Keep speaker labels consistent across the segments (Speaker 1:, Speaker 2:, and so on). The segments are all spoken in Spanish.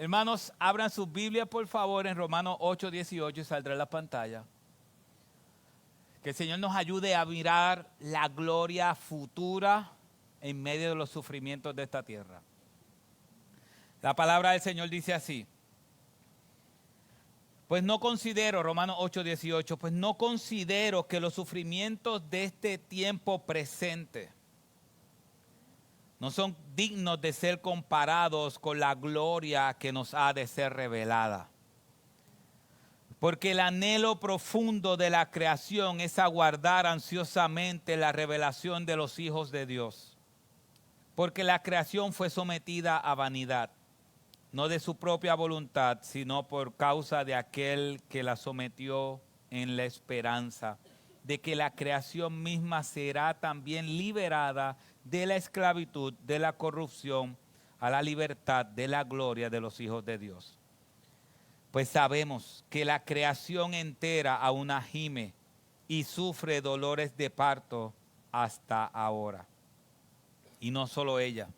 Speaker 1: Hermanos, abran sus Biblias por favor en Romanos 8:18 y saldrá en la pantalla. Que el Señor nos ayude a mirar la gloria futura en medio de los sufrimientos de esta tierra. La palabra del Señor dice así. Pues no considero, Romanos 8:18, pues no considero que los sufrimientos de este tiempo presente no son dignos de ser comparados con la gloria que nos ha de ser revelada. Porque el anhelo profundo de la creación es aguardar ansiosamente la revelación de los hijos de Dios. Porque la creación fue sometida a vanidad, no de su propia voluntad, sino por causa de aquel que la sometió en la esperanza de que la creación misma será también liberada de la esclavitud, de la corrupción, a la libertad de la gloria de los hijos de Dios. Pues sabemos que la creación entera aún gime y sufre dolores de parto hasta ahora. Y no solo ella,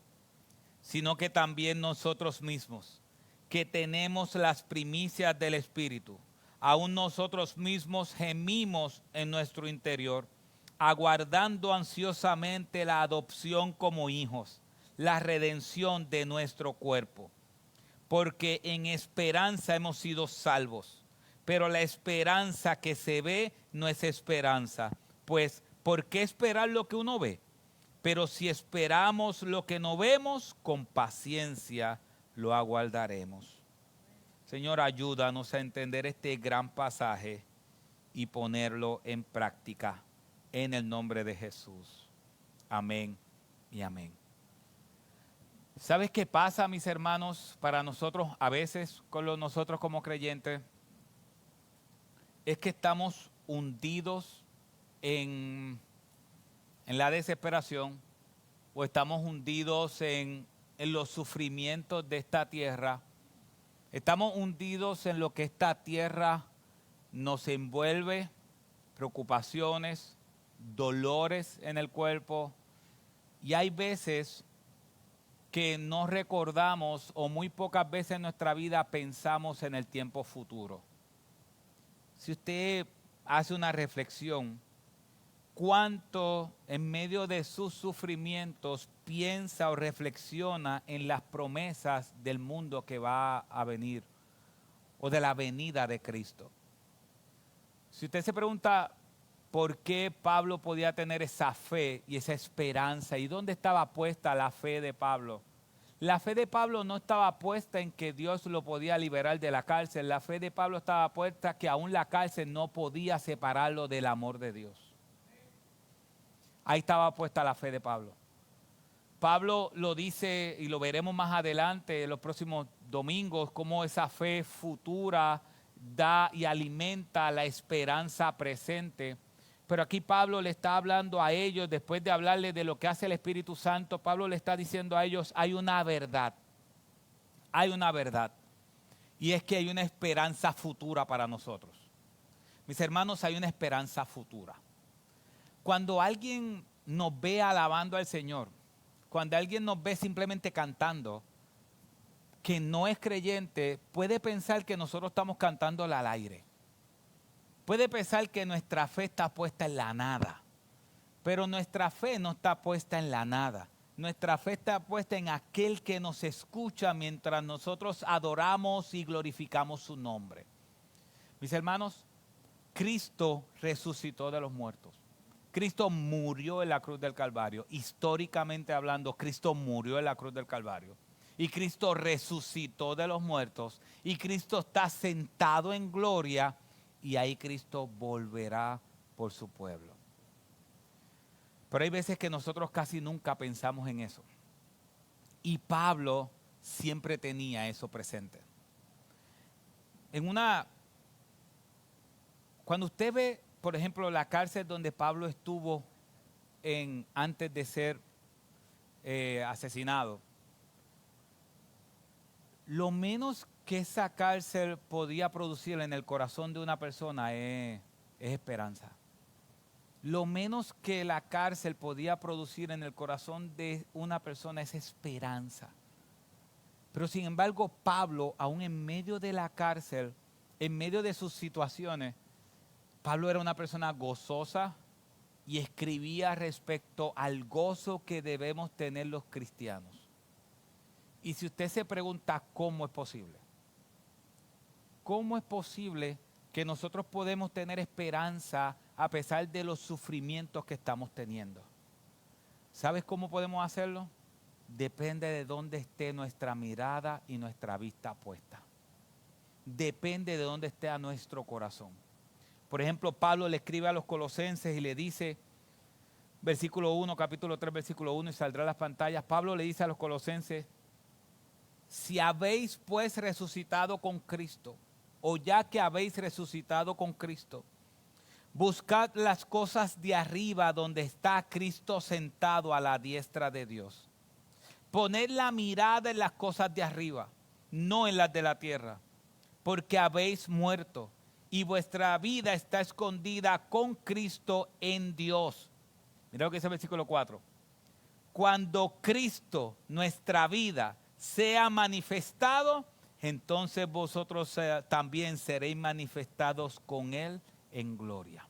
Speaker 1: sino que también nosotros mismos, que tenemos las primicias del Espíritu, aún nosotros mismos gemimos en nuestro interior, aguardando ansiosamente la adopción como hijos, la redención de nuestro cuerpo. Porque en esperanza hemos sido salvos, pero la esperanza que se ve no es esperanza. Pues, ¿por qué esperar lo que uno ve? Pero si esperamos lo que no vemos, con paciencia lo aguardaremos. Señor, ayúdanos a entender este gran pasaje y ponerlo en práctica en el nombre de Jesús. Amén y amén. ¿Sabes qué pasa, mis hermanos, para nosotros a veces, nosotros como creyentes? Es que estamos hundidos en la desesperación o estamos hundidos en los sufrimientos de esta tierra. Estamos hundidos en lo que esta tierra nos envuelve, preocupaciones, dolores en el cuerpo. Y hay veces que no recordamos o muy pocas veces en nuestra vida pensamos en el tiempo futuro. Si usted hace una reflexión, ¿cuánto en medio de sus sufrimientos piensa o reflexiona en las promesas del mundo que va a venir o de la venida de Cristo? Si usted se pregunta por qué Pablo podía tener esa fe y esa esperanza y dónde estaba puesta la fe de Pablo. La fe de Pablo no estaba puesta en que Dios lo podía liberar de la cárcel. La fe de Pablo estaba puesta que aún la cárcel no podía separarlo del amor de Dios. Ahí estaba puesta la fe de Pablo. Pablo lo dice y lo veremos más adelante en los próximos domingos, cómo esa fe futura da y alimenta la esperanza presente. Pero aquí Pablo le está hablando a ellos, después de hablarles de lo que hace el Espíritu Santo, Pablo le está diciendo a ellos, hay una verdad. Y es que hay una esperanza futura para nosotros. Mis hermanos, hay una esperanza futura. Cuando alguien nos ve alabando al Señor, cuando alguien nos ve simplemente cantando, que no es creyente, puede pensar que nosotros estamos cantándole al aire. Puede pensar que nuestra fe está puesta en la nada. Pero nuestra fe no está puesta en la nada. Nuestra fe está puesta en aquel que nos escucha mientras nosotros adoramos y glorificamos su nombre. Mis hermanos, Cristo resucitó de los muertos. Cristo murió en la cruz del Calvario. Históricamente hablando, Cristo murió en la cruz del Calvario. Y Cristo resucitó de los muertos. Y Cristo está sentado en gloria. Y ahí Cristo volverá por su pueblo. Pero hay veces que nosotros casi nunca pensamos en eso. Y Pablo siempre tenía eso presente. Cuando usted ve, por ejemplo, la cárcel donde Pablo estuvo antes de ser asesinado, lo menos que esa cárcel podía producir en el corazón de una persona es esperanza. Lo menos que la cárcel podía producir en el corazón de una persona es esperanza. Pero sin embargo, Pablo, aún en medio de la cárcel, en medio de sus situaciones, Pablo era una persona gozosa y escribía respecto al gozo que debemos tener los cristianos. Y si usted se pregunta cómo es posible, ¿cómo es posible que nosotros podemos tener esperanza a pesar de los sufrimientos que estamos teniendo? ¿Sabes cómo podemos hacerlo? Depende de dónde esté nuestra mirada y nuestra vista puesta. Depende de dónde esté nuestro corazón. Por ejemplo, Pablo le escribe a los colosenses y le dice, versículo 1, capítulo 3, versículo 1, y saldrá a las pantallas. Pablo le dice a los colosenses, si habéis pues resucitado con Cristo, o ya que habéis resucitado con Cristo, buscad las cosas de arriba donde está Cristo sentado a la diestra de Dios. Poned la mirada en las cosas de arriba, no en las de la tierra, porque habéis muerto y vuestra vida está escondida con Cristo en Dios. Mira lo que dice el versículo 4. Cuando Cristo, nuestra vida, sea manifestado, entonces vosotros también seréis manifestados con Él en gloria.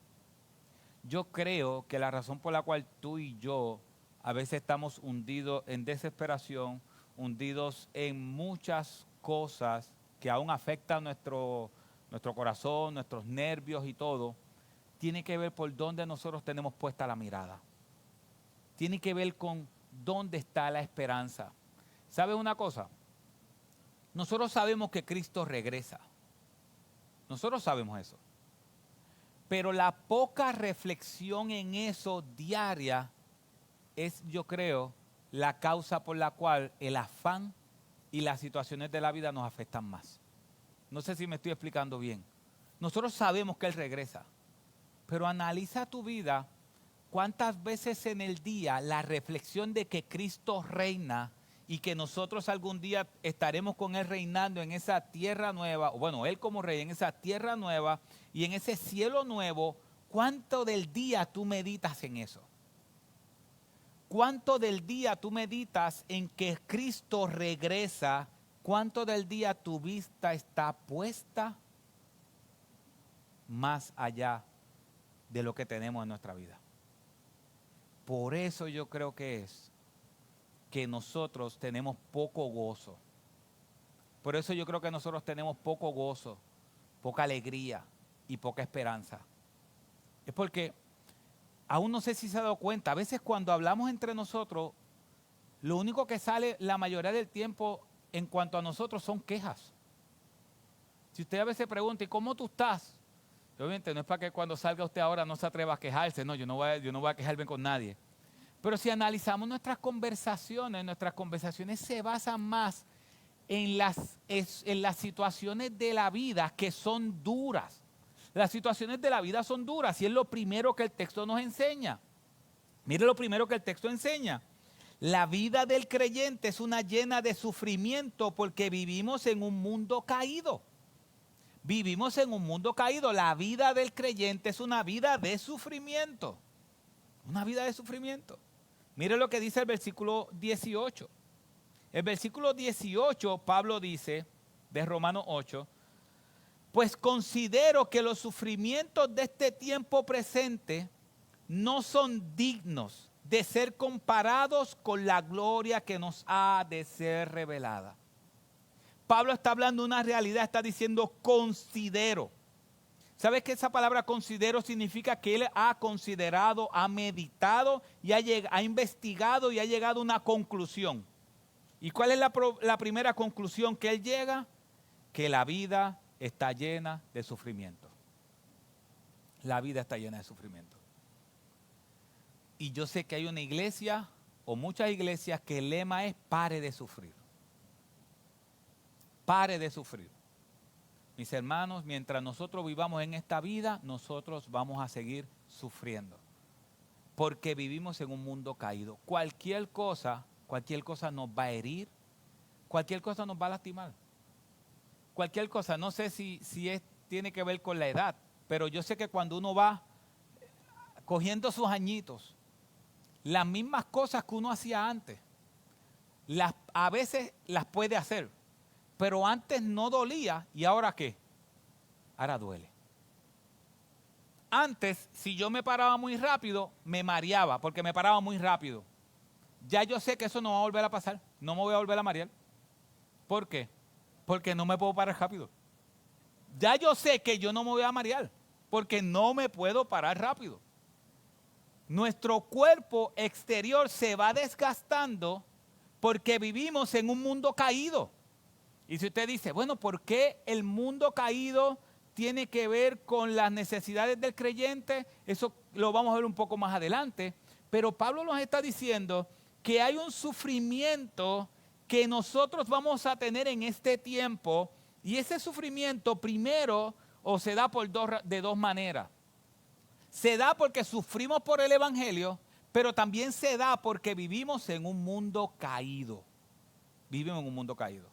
Speaker 1: Yo creo que la razón por la cual tú y yo a veces estamos hundidos en desesperación, hundidos en muchas cosas que aún afectan nuestro corazón, nuestros nervios y todo, tiene que ver por dónde nosotros tenemos puesta la mirada. Tiene que ver con dónde está la esperanza. ¿Sabes una cosa? Nosotros sabemos que Cristo regresa. Nosotros sabemos eso. Pero la poca reflexión en eso diaria es, yo creo, la causa por la cual el afán y las situaciones de la vida nos afectan más. No sé si me estoy explicando bien. Nosotros sabemos que Él regresa, pero analiza tu vida, cuántas veces en el día la reflexión de que Cristo reina y que nosotros algún día estaremos con Él reinando en esa tierra nueva, o bueno, Él como rey en esa tierra nueva y en ese cielo nuevo, ¿cuánto del día tú meditas en eso? ¿Cuánto del día tú meditas en que Cristo regresa? ¿Cuánto del día tu vista está puesta más allá de lo que tenemos en nuestra vida? Por eso yo creo que es que nosotros tenemos poco gozo. Por eso yo creo que nosotros tenemos poco gozo, poca alegría y poca esperanza. Es porque, aún no sé si se ha dado cuenta, a veces cuando hablamos entre nosotros, lo único que sale la mayoría del tiempo en cuanto a nosotros son quejas. Si usted a veces pregunta, ¿y cómo tú estás? Obviamente no es para que cuando salga usted ahora no se atreva a quejarse, no, yo no voy a quejarme con nadie. Pero si analizamos nuestras conversaciones se basan más en las situaciones de la vida que son duras. Las situaciones de la vida son duras y es lo primero que el texto nos enseña. Mire lo primero que el texto enseña. La vida del creyente es una llena de sufrimiento porque vivimos en un mundo caído. Vivimos en un mundo caído. La vida del creyente es una vida de sufrimiento. Una vida de sufrimiento. Mire lo que dice el versículo 18. El versículo 18, Pablo dice, de Romanos 8, pues considero que los sufrimientos de este tiempo presente no son dignos de ser comparados con la gloria que nos ha de ser revelada. Pablo está hablando de una realidad, está diciendo considero. ¿Sabes que esa palabra considero significa que él ha considerado, ha meditado y ha investigado y ha llegado a una conclusión? ¿Y cuál es la primera conclusión que él llega? Que la vida está llena de sufrimiento. La vida está llena de sufrimiento. Y yo sé que hay una iglesia o muchas iglesias que el lema es pare de sufrir. Pare de sufrir. Mis hermanos, mientras nosotros vivamos en esta vida, nosotros vamos a seguir sufriendo. Porque vivimos en un mundo caído. Cualquier cosa nos va a herir, cualquier cosa nos va a lastimar. Cualquier cosa, no sé si tiene que ver con la edad, pero yo sé que cuando uno va cogiendo sus añitos, las mismas cosas que uno hacía antes, a veces las puede hacer, pero antes no dolía y ahora ¿qué? Ahora duele. Antes, si yo me paraba muy rápido, me mareaba porque me paraba muy rápido. Ya yo sé que eso no va a volver a pasar, no me voy a volver a marear. ¿Por qué? Porque no me puedo parar rápido. Ya yo sé que yo no me voy a marear porque no me puedo parar rápido. Nuestro cuerpo exterior se va desgastando porque vivimos en un mundo caído. Y si usted dice, bueno, ¿por qué el mundo caído tiene que ver con las necesidades del creyente? Eso lo vamos a ver un poco más adelante. Pero Pablo nos está diciendo que hay un sufrimiento que nosotros vamos a tener en este tiempo. Y ese sufrimiento primero se da de dos maneras. Se da porque sufrimos por el evangelio, pero también se da porque vivimos en un mundo caído. Vivimos en un mundo caído.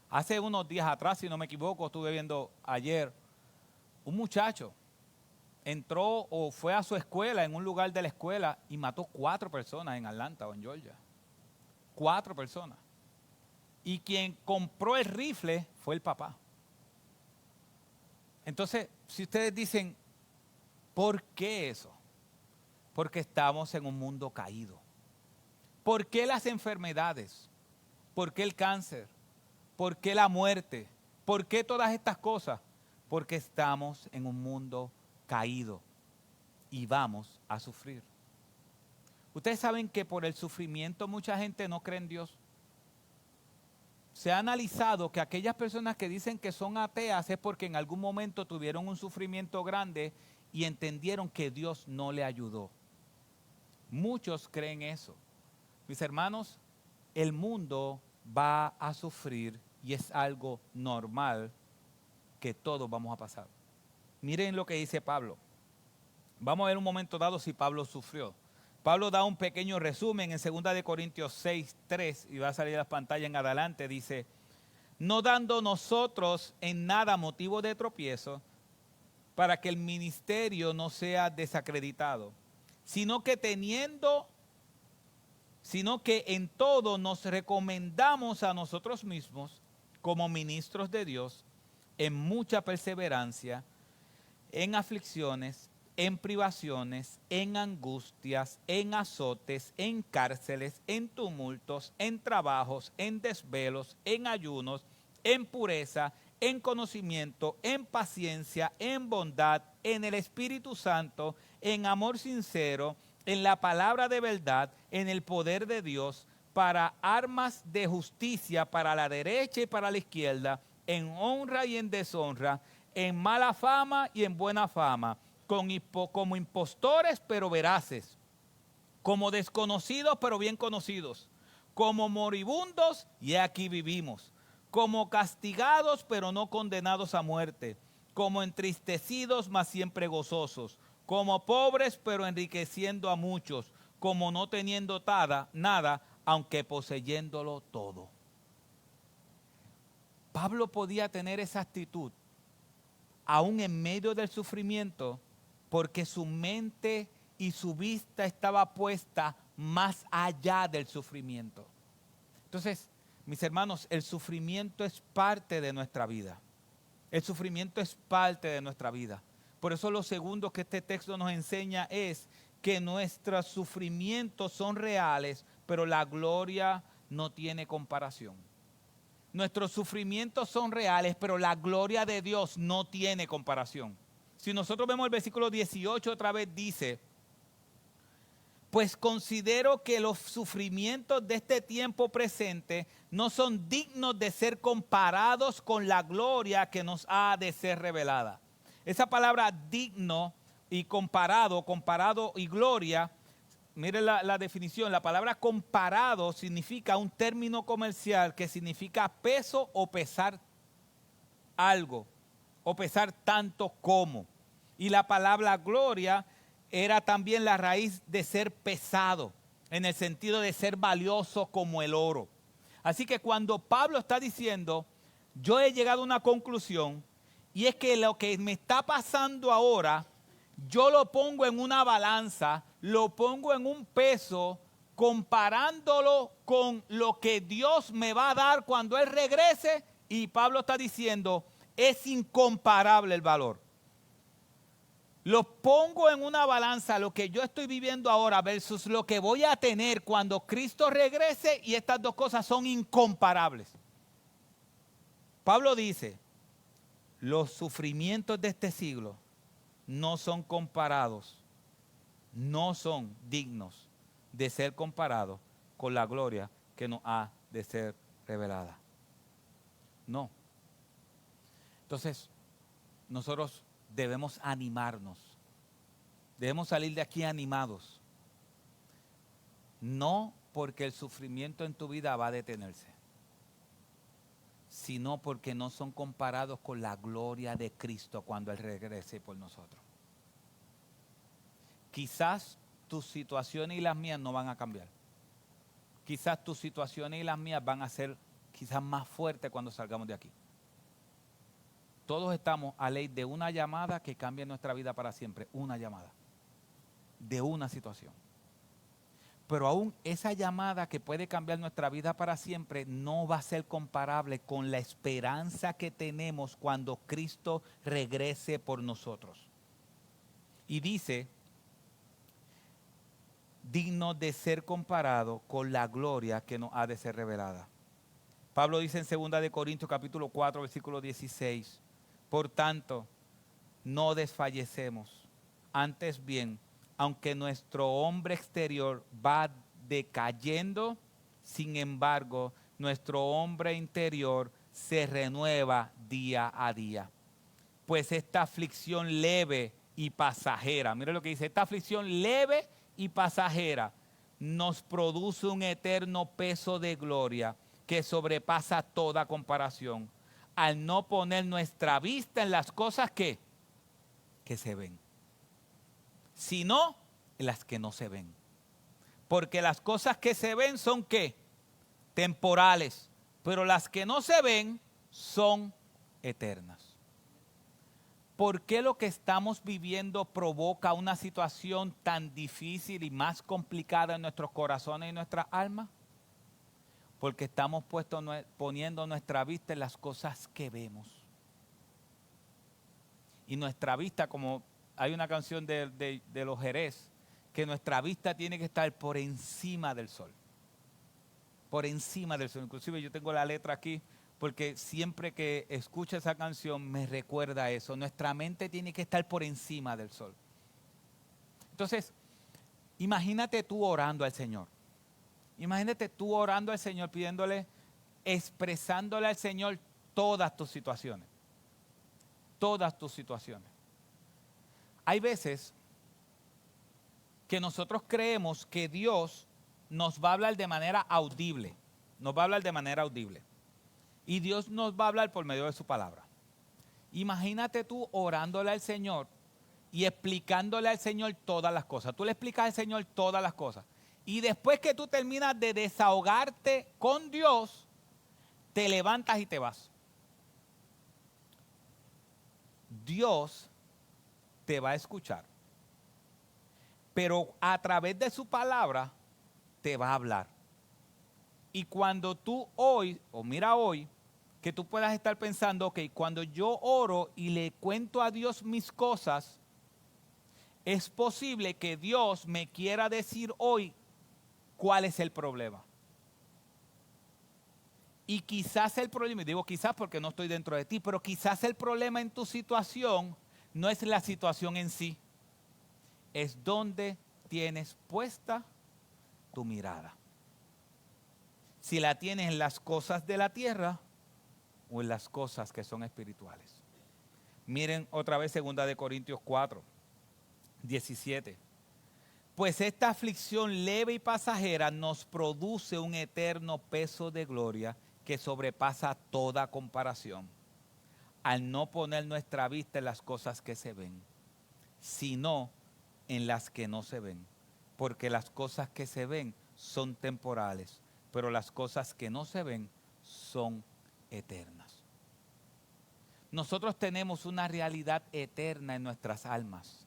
Speaker 1: Hace unos días atrás, si no me equivoco, estuve viendo ayer, un muchacho entró o fue a su escuela, en un lugar de la escuela, y mató 4 personas en Atlanta o en Georgia. 4 personas. Y quien compró el rifle fue el papá. Entonces, si ustedes dicen, ¿por qué eso? Porque estamos en un mundo caído. ¿Por qué las enfermedades? ¿Por qué el cáncer? ¿Por qué la muerte? ¿Por qué todas estas cosas? Porque estamos en un mundo caído y vamos a sufrir. Ustedes saben que por el sufrimiento mucha gente no cree en Dios. Se ha analizado que aquellas personas que dicen que son ateas es porque en algún momento tuvieron un sufrimiento grande y entendieron que Dios no le ayudó. Muchos creen eso. Mis hermanos, el mundo va a sufrir y es algo normal que todos vamos a pasar. Miren lo que dice Pablo. Vamos a ver un momento dado si Pablo sufrió. Pablo da un pequeño resumen en 2 de Corintios 6:3 y va a salir a la pantalla en adelante. Dice, no dando nosotros en nada motivo de tropiezo para que el ministerio no sea desacreditado, sino que en todo nos recomendamos a nosotros mismos como ministros de Dios en mucha perseverancia, en aflicciones, en privaciones, en angustias, en azotes, en cárceles, en tumultos, en trabajos, en desvelos, en ayunos, en pureza, en conocimiento, en paciencia, en bondad, en el Espíritu Santo, en amor sincero, en la palabra de verdad, en el poder de Dios, para armas de justicia para la derecha y para la izquierda, en honra y en deshonra, en mala fama y en buena fama, como impostores pero veraces, como desconocidos pero bien conocidos, como moribundos y aquí vivimos, como castigados pero no condenados a muerte, como entristecidos mas siempre gozosos, como pobres pero enriqueciendo a muchos, como no teniendo nada, aunque poseyéndolo todo. Pablo podía tener esa actitud aún en medio del sufrimiento, porque su mente y su vista estaba puesta más allá del sufrimiento. Entonces, mis hermanos, el sufrimiento es parte de nuestra vida. El sufrimiento es parte de nuestra vida. Por eso lo segundo que este texto nos enseña es que nuestros sufrimientos son reales, pero la gloria no tiene comparación. Nuestros sufrimientos son reales, pero la gloria de Dios no tiene comparación. Si nosotros vemos el versículo 18 otra vez dice, pues considero que los sufrimientos de este tiempo presente no son dignos de ser comparados con la gloria que nos ha de ser revelada. Esa palabra digno y comparado y gloria, mire la definición, la palabra comparado significa un término comercial que significa peso o pesar algo, o pesar tanto como. Y la palabra gloria era también la raíz de ser pesado, en el sentido de ser valioso como el oro. Así que cuando Pablo está diciendo, yo he llegado a una conclusión, y es que lo que me está pasando ahora, yo lo pongo en una balanza, lo pongo en un peso comparándolo con lo que Dios me va a dar cuando Él regrese, y Pablo está diciendo, es incomparable el valor. Lo pongo en una balanza, lo que yo estoy viviendo ahora versus lo que voy a tener cuando Cristo regrese, y estas dos cosas son incomparables. Pablo dice, los sufrimientos de este siglo no son comparados, no son dignos de ser comparados con la gloria que nos ha de ser revelada. No. Entonces, nosotros debemos animarnos. Debemos salir de aquí animados. No porque el sufrimiento en tu vida va a detenerse, sino porque no son comparados con la gloria de Cristo cuando Él regrese por nosotros. Quizás tus situaciones y las mías no van a cambiar. Quizás tus situaciones y las mías van a ser quizás más fuertes cuando salgamos de aquí. Todos estamos a ley de una llamada que cambie nuestra vida para siempre. Una llamada de una situación. Pero aún esa llamada que puede cambiar nuestra vida para siempre no va a ser comparable con la esperanza que tenemos cuando Cristo regrese por nosotros. Y dice, digno de ser comparado con la gloria que nos ha de ser revelada. Pablo dice en 2 de Corintios capítulo 4 versículo 16, por tanto, no desfallecemos, antes bien, aunque nuestro hombre exterior va decayendo, sin embargo, nuestro hombre interior se renueva día a día. Pues esta aflicción leve y pasajera, mire lo que dice, esta aflicción leve y pasajera nos produce un eterno peso de gloria que sobrepasa toda comparación, al no poner nuestra vista en las cosas que se ven, sino en las que no se ven. Porque las cosas que se ven son ¿qué? Temporales, pero las que no se ven son eternas. ¿Por qué lo que estamos viviendo provoca una situación tan difícil y más complicada en nuestros corazones y nuestras almas? Porque estamos poniendo nuestra vista en las cosas que vemos. Y nuestra vista, como hay una canción de los Jerez, que nuestra vista tiene que estar por encima del sol. Por encima del sol. Inclusive yo tengo la letra aquí, porque siempre que escucho esa canción me recuerda eso. Nuestra mente tiene que estar por encima del sol. Entonces, imagínate tú orando al Señor. Imagínate tú orando al Señor, pidiéndole, expresándole al Señor todas tus situaciones. Todas tus situaciones. Hay veces que nosotros creemos que Dios nos va a hablar de manera audible. Nos va a hablar de manera audible. Y Dios nos va a hablar por medio de su palabra. Imagínate tú orándole al Señor y explicándole al Señor todas las cosas. Tú le explicas al Señor todas las cosas. Y después que tú terminas de desahogarte con Dios, te levantas y te vas. Dios te va a escuchar, pero a través de su palabra te va a hablar. Y cuando tú hoy, o mira hoy, que tú puedas estar pensando, ok, cuando yo oro y le cuento a Dios mis cosas, es posible que Dios me quiera decir hoy cuál es el problema. Y quizás el problema, y digo quizás porque no estoy dentro de ti, pero quizás el problema en tu situación no es la situación en sí, es donde tienes puesta tu mirada. Si la tienes en las cosas de la tierra o en las cosas que son espirituales. Miren otra vez 2 de Corintios 4, 17. Pues esta aflicción leve y pasajera nos produce un eterno peso de gloria que sobrepasa toda comparación, al no poner nuestra vista en las cosas que se ven, sino en las que no se ven. Porque las cosas que se ven son temporales, pero las cosas que no se ven son eternas. Nosotros tenemos una realidad eterna en nuestras almas.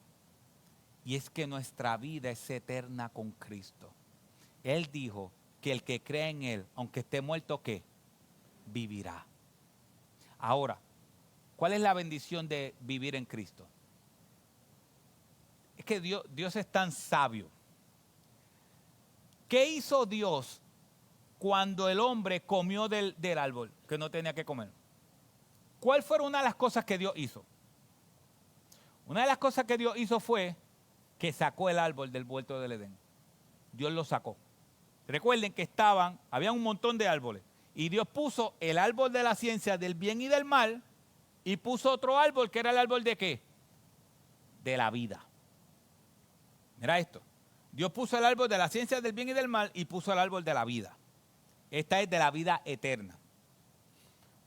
Speaker 1: Y es que nuestra vida es eterna con Cristo. Él dijo que el que cree en Él, aunque esté muerto, ¿qué? Vivirá. Ahora, ¿cuál es la bendición de vivir en Cristo? Es que Dios es tan sabio. ¿Qué hizo Dios cuando el hombre comió del árbol que no tenía que comer? ¿Cuál fue una de las cosas que Dios hizo? Una de las cosas que Dios hizo fue que sacó el árbol del huerto del Edén. Dios lo sacó. Recuerden que había un montón de árboles. Y Dios puso el árbol de la ciencia del bien y del mal y puso otro árbol que era el árbol de ¿qué? De la vida. Mira esto. Dios puso el árbol de la ciencia del bien y del mal y puso el árbol de la vida. Esta es de la vida eterna.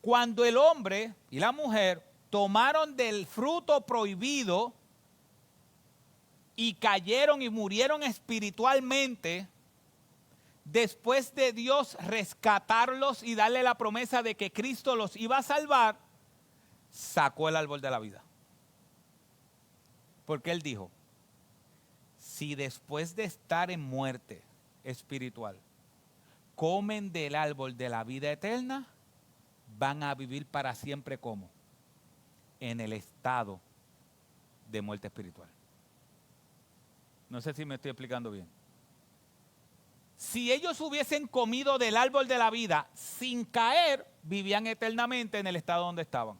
Speaker 1: Cuando el hombre y la mujer tomaron del fruto prohibido y cayeron y murieron espiritualmente, después de Dios rescatarlos y darle la promesa de que Cristo los iba a salvar, sacó el árbol de la vida. Porque Él dijo, si después de estar en muerte espiritual, comen del árbol de la vida eterna, van a vivir para siempre ¿cómo? En el estado de muerte espiritual. No sé si me estoy explicando bien. Si ellos hubiesen comido del árbol de la vida sin caer, vivían eternamente en el estado donde estaban.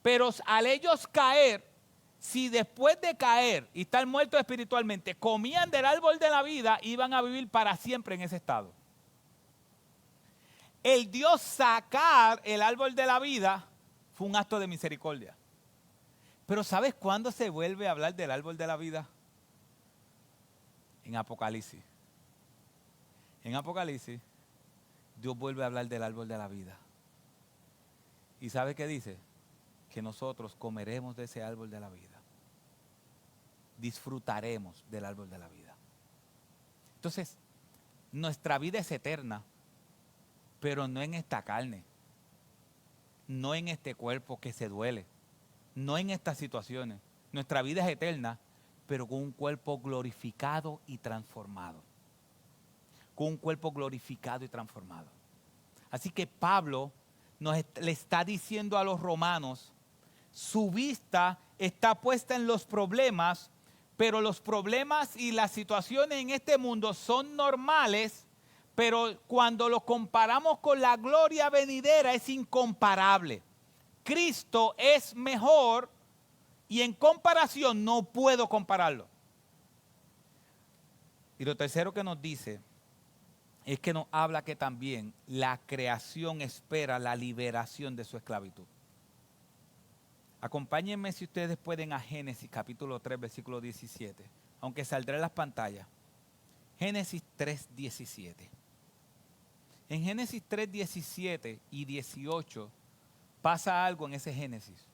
Speaker 1: Pero al ellos caer, si después de caer y estar muertos espiritualmente, comían del árbol de la vida, iban a vivir para siempre en ese estado. El Dios sacar el árbol de la vida fue un acto de misericordia. Pero ¿sabes cuándo se vuelve a hablar del árbol de la vida? En Apocalipsis. En Apocalipsis, Dios vuelve a hablar del árbol de la vida. ¿Y sabe qué dice? Que nosotros comeremos de ese árbol de la vida. Disfrutaremos del árbol de la vida. Entonces, nuestra vida es eterna, pero no en esta carne, no en este cuerpo que se duele, no en estas situaciones. Nuestra vida es eterna, pero con un cuerpo glorificado y transformado. Con un cuerpo glorificado y transformado. Así que Pablo le está diciendo a los romanos, su vista está puesta en los problemas, pero los problemas y las situaciones en este mundo son normales, pero cuando lo comparamos con la gloria venidera es incomparable. Cristo es mejor y en comparación no puedo compararlo. Y lo tercero que nos dice es que nos habla que también la creación espera la liberación de su esclavitud. Acompáñenme si ustedes pueden a Génesis capítulo 3 versículo 17, aunque saldrá en las pantallas. Génesis 3, 17. En Génesis 3, 17 y 18 pasa algo en ese Génesis.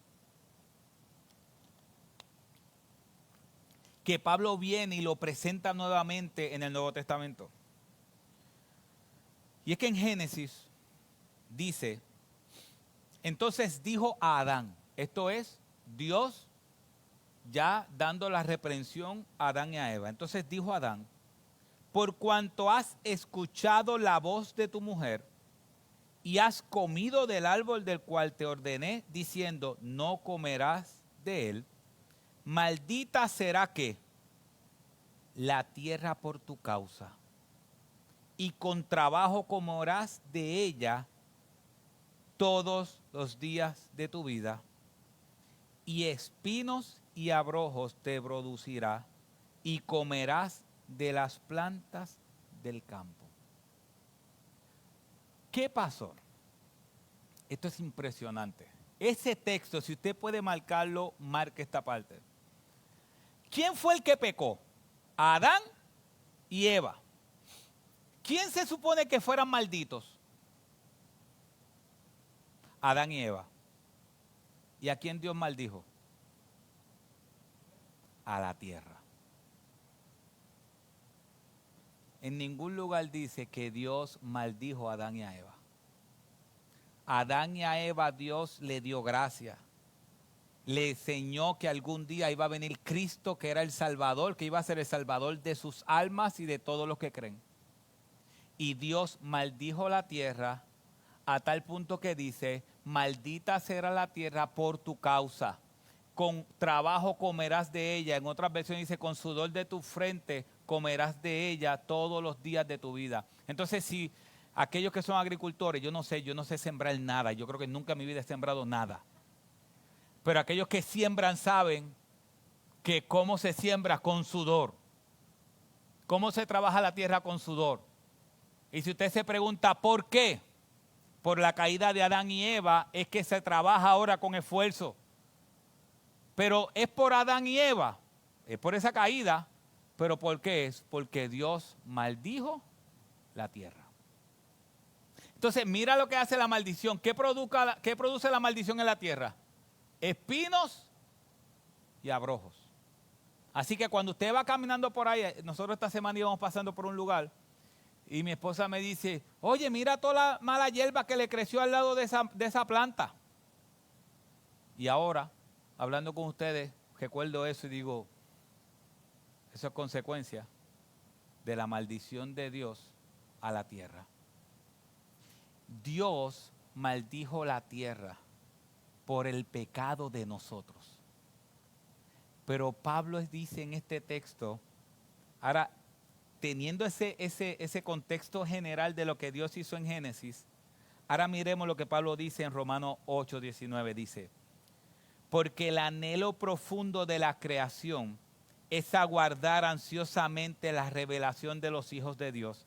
Speaker 1: Que Pablo viene y lo presenta nuevamente en el Nuevo Testamento. Y es que en Génesis dice, entonces dijo a Adán, esto es Dios ya dando la reprensión a Adán y a Eva. Entonces dijo Adán, por cuanto has escuchado la voz de tu mujer y has comido del árbol del cual te ordené, diciendo, no comerás de él, maldita será que la tierra por tu causa, y con trabajo comerás de ella todos los días de tu vida, y espinos y abrojos te producirá, y comerás de las plantas del campo. ¿Qué pasó? Esto es impresionante. Ese texto, si usted puede marcarlo, marque esta parte. ¿Quién fue el que pecó? Adán y Eva. ¿Quién se supone que fueran malditos? Adán y Eva. ¿Y a quién Dios maldijo? A la tierra. En ningún lugar dice que Dios maldijo a Adán y a Eva. A Adán y a Eva Dios le dio gracia. Le enseñó que algún día iba a venir Cristo, que era el Salvador, que iba a ser el Salvador de sus almas y de todos los que creen. Y Dios maldijo la tierra a tal punto que dice, maldita será la tierra por tu causa. Con trabajo comerás de ella. En otras versiones dice, con sudor de tu frente comerás de ella todos los días de tu vida. Entonces, si aquellos que son agricultores, yo no sé sembrar nada. Yo creo que nunca en mi vida he sembrado nada. Pero aquellos que siembran saben que cómo se siembra con sudor. Cómo se trabaja la tierra con sudor. Y si usted se pregunta por qué, por la caída de Adán y Eva, es que se trabaja ahora con esfuerzo. Pero es por Adán y Eva, es por esa caída, pero ¿por qué es? Porque Dios maldijo la tierra. Entonces, mira lo que hace la maldición. ¿Qué produce la maldición en la tierra? Espinos y abrojos. Así que cuando usted va caminando por ahí, nosotros esta semana íbamos pasando por un lugar y mi esposa me dice, oye, mira toda la mala hierba que le creció al lado de esa planta. Y ahora, hablando con ustedes, recuerdo eso y digo, eso es consecuencia de la maldición de Dios a la tierra. Dios maldijo la tierra por el pecado de nosotros. Pero Pablo dice en este texto, ahora, teniendo ese contexto general de lo que Dios hizo en Génesis, ahora miremos lo que Pablo dice en Romanos 8:19, dice, porque el anhelo profundo de la creación es aguardar ansiosamente la revelación de los hijos de Dios,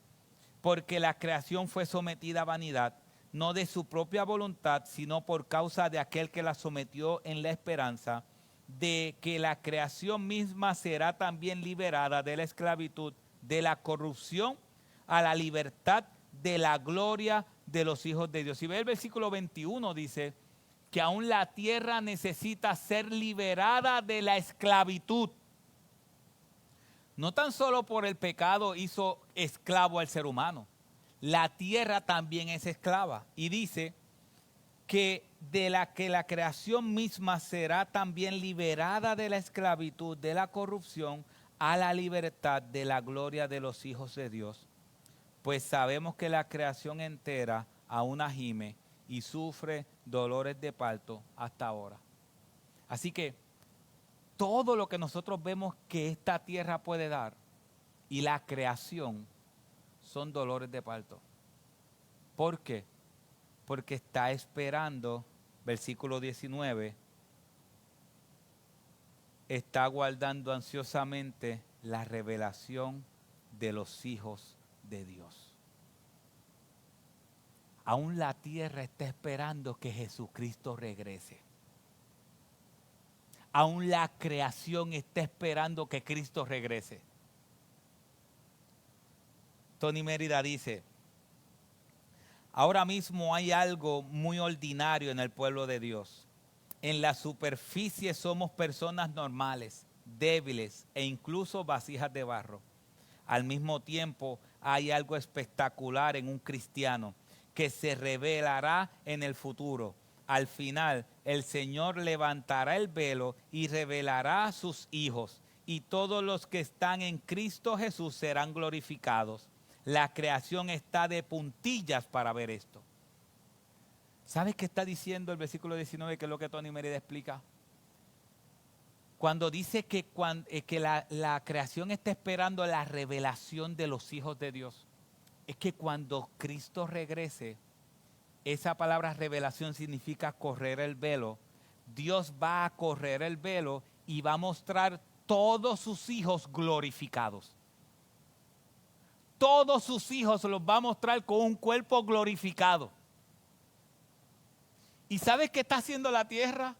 Speaker 1: porque la creación fue sometida a vanidad, no de su propia voluntad, sino por causa de aquel que la sometió en la esperanza de que la creación misma será también liberada de la esclavitud, de la corrupción, a la libertad de la gloria de los hijos de Dios. Si ve el versículo 21 dice que aún la tierra necesita ser liberada de la esclavitud. No tan solo por el pecado hizo esclavo al ser humano, la tierra también es esclava. Y dice que la creación misma será también liberada de la esclavitud, de la corrupción, a la libertad de la gloria de los hijos de Dios. Pues sabemos que la creación entera aún gime y sufre dolores de parto hasta ahora. Así que todo lo que nosotros vemos que esta tierra puede dar y la creación son dolores de parto. ¿Por qué? Porque está esperando, versículo 19, está guardando ansiosamente la revelación de los hijos de Dios. Aún la tierra está esperando que Jesucristo regrese. Aún la creación está esperando que Cristo regrese. Tony Mérida dice, ahora mismo hay algo muy ordinario en el pueblo de Dios. En la superficie somos personas normales, débiles e incluso vasijas de barro. Al mismo tiempo hay algo espectacular en un cristiano que se revelará en el futuro. Al final, el Señor levantará el velo y revelará a sus hijos, y todos los que están en Cristo Jesús serán glorificados. La creación está de puntillas para ver esto. ¿Sabes qué está diciendo el versículo 19, que es lo que Tony Mérida explica? Cuando dice que la creación está esperando la revelación de los hijos de Dios, es que cuando Cristo regrese, esa palabra revelación significa correr el velo. Dios va a correr el velo y va a mostrar todos sus hijos glorificados. Todos sus hijos los va a mostrar con un cuerpo glorificado. ¿Y sabes qué está haciendo la tierra?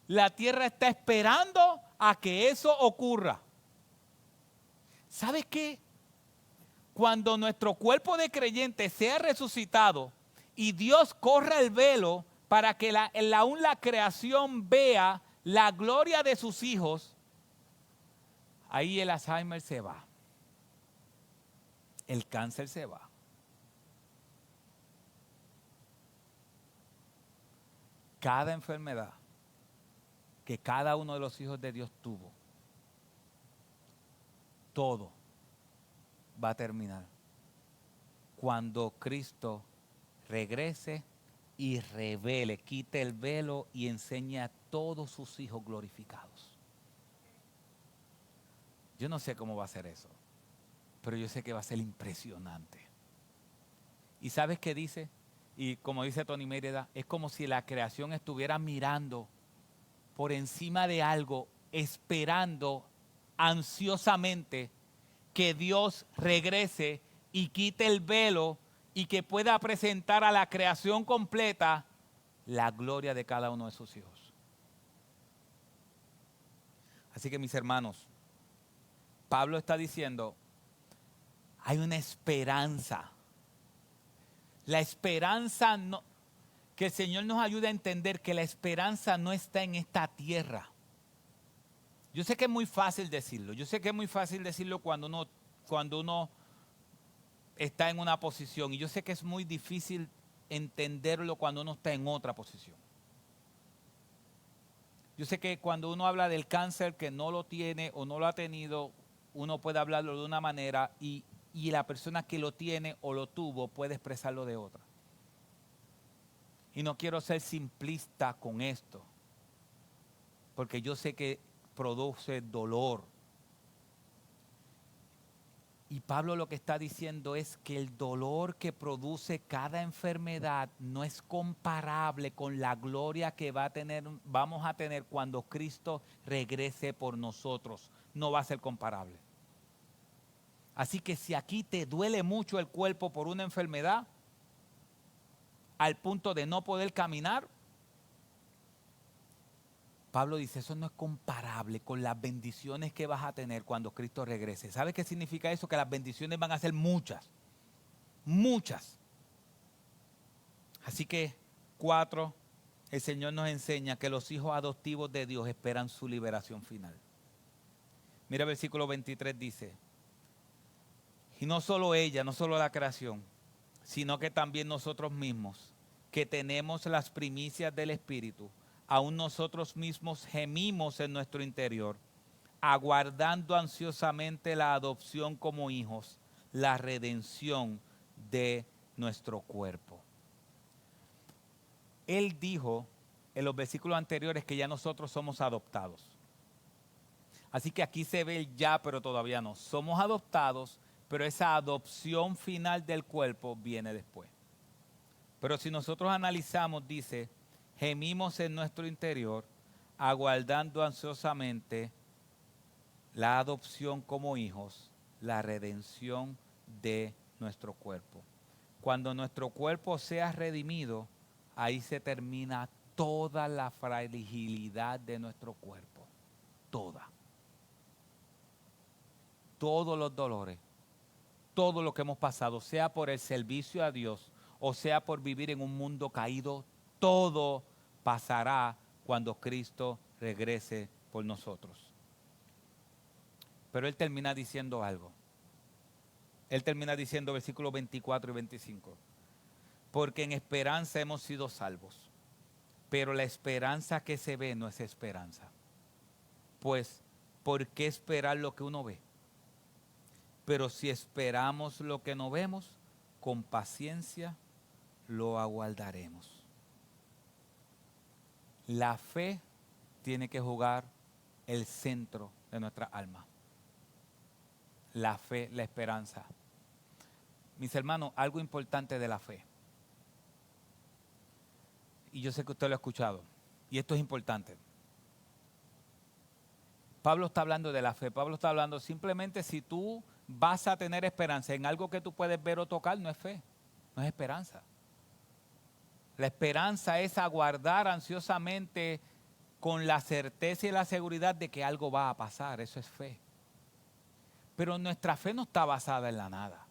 Speaker 1: La tierra está esperando a que eso ocurra. ¿Sabes qué? Cuando nuestro cuerpo de creyente sea resucitado y Dios corra el velo para que aún la creación vea la gloria de sus hijos, ahí el Alzheimer se va. El cáncer se va. Cada enfermedad que cada uno de los hijos de Dios tuvo, todo va a terminar cuando Cristo regrese y revele, quite el velo y enseñe a todos sus hijos glorificados. Yo no sé cómo va a ser eso, pero yo sé que va a ser impresionante. ¿Y sabes qué dice? Y como dice Tony Mérida, es como si la creación estuviera mirando por encima de algo, esperando ansiosamente que Dios regrese y quite el velo y que pueda presentar a la creación completa la gloria de cada uno de sus hijos. Así que mis hermanos, Pablo está diciendo, hay una esperanza. La esperanza, no, que el Señor nos ayude a entender que la esperanza no está en esta tierra. Yo sé que es muy fácil decirlo. Yo sé que es muy fácil decirlo cuando uno está en una posición. Y yo sé que es muy difícil entenderlo cuando uno está en otra posición. Yo sé que cuando uno habla del cáncer que no lo tiene o no lo ha tenido, uno puede hablarlo de una manera y la persona que lo tiene o lo tuvo puede expresarlo de otra. Y no quiero ser simplista con esto, porque yo sé que produce dolor. Y Pablo lo que está diciendo es que el dolor que produce cada enfermedad no es comparable con la gloria que vamos a tener cuando Cristo regrese por nosotros. No va a ser comparable. Así que si aquí te duele mucho el cuerpo por una enfermedad, al punto de no poder caminar, Pablo dice, eso no es comparable con las bendiciones que vas a tener cuando Cristo regrese. ¿Sabes qué significa eso? Que las bendiciones van a ser muchas, muchas. Así que, 4, el Señor nos enseña que los hijos adoptivos de Dios esperan su liberación final. Mira el versículo 23 dice, y no solo ella, no solo la creación, sino que también nosotros mismos, que tenemos las primicias del Espíritu, aún nosotros mismos gemimos en nuestro interior, aguardando ansiosamente la adopción como hijos, la redención de nuestro cuerpo. Él dijo en los versículos anteriores que ya nosotros somos adoptados. Así que aquí se ve el ya, pero todavía no. Somos adoptados, pero esa adopción final del cuerpo viene después. Pero si nosotros analizamos, dice, gemimos en nuestro interior, aguardando ansiosamente la adopción como hijos, la redención de nuestro cuerpo. Cuando nuestro cuerpo sea redimido, ahí se termina toda la fragilidad de nuestro cuerpo. Toda. Todos los dolores, todo lo que hemos pasado, sea por el servicio a Dios o sea por vivir en un mundo caído, todo pasará cuando Cristo regrese por nosotros. Pero Él termina diciendo algo. Él termina diciendo versículos 24 y 25. Porque en esperanza hemos sido salvos, pero la esperanza que se ve no es esperanza. Pues, ¿por qué esperar lo que uno ve? Pero si esperamos lo que no vemos, con paciencia lo aguardaremos. La fe tiene que jugar el centro de nuestra alma. La fe, la esperanza. Mis hermanos, algo importante de la fe. Y yo sé que usted lo ha escuchado. Y esto es importante. Pablo está hablando de la fe. Pablo está hablando simplemente si tú vas a tener esperanza en algo que tú puedes ver o tocar, no es fe, no es esperanza. La esperanza es aguardar ansiosamente con la certeza y la seguridad de que algo va a pasar, eso es fe. Pero nuestra fe no está basada en la nada.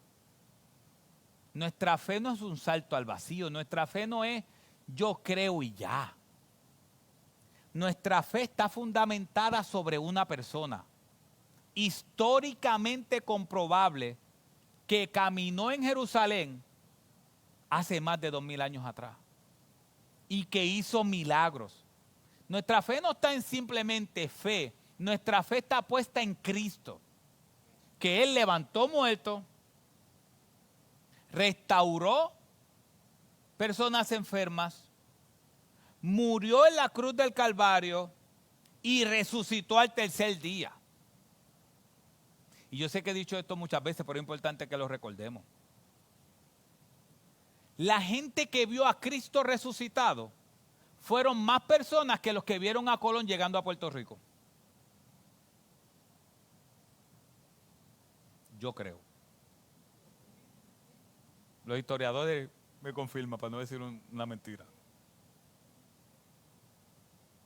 Speaker 1: Nuestra fe no es un salto al vacío, nuestra fe no es yo creo y ya. Nuestra fe está fundamentada sobre una persona, históricamente comprobable, que caminó en Jerusalén hace más de 2000 años atrás y que hizo milagros. Nuestra fe no está en simplemente fe, nuestra fe está puesta en Cristo, que Él levantó muertos, restauró personas enfermas, murió en la cruz del Calvario y resucitó al tercer día. Y yo sé que he dicho esto muchas veces, pero es importante que lo recordemos. La gente que vio a Cristo resucitado fueron más personas que los que vieron a Colón llegando a Puerto Rico. Yo creo. Los historiadores me confirman, para no decir una mentira.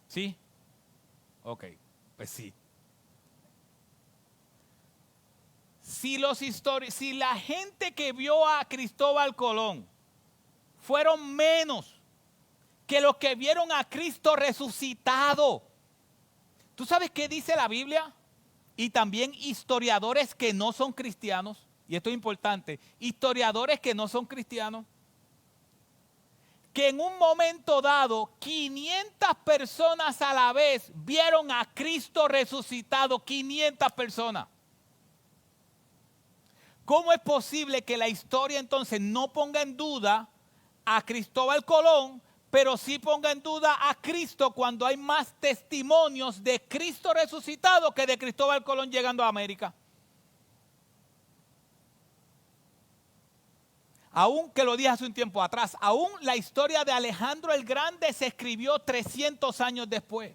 Speaker 1: ¿Sí? Ok, pues sí. Si la gente que vio a Cristóbal Colón fueron menos que los que vieron a Cristo resucitado, ¿tú sabes qué dice la Biblia? Y también historiadores que no son cristianos, y esto es importante, historiadores que no son cristianos, que en un momento dado 500 personas a la vez vieron a Cristo resucitado, 500 personas. ¿Cómo es posible que la historia entonces no ponga en duda a Cristóbal Colón, pero sí ponga en duda a Cristo cuando hay más testimonios de Cristo resucitado que de Cristóbal Colón llegando a América? Aún que lo dije hace un tiempo atrás, aún la historia de Alejandro el Grande se escribió 300 años después.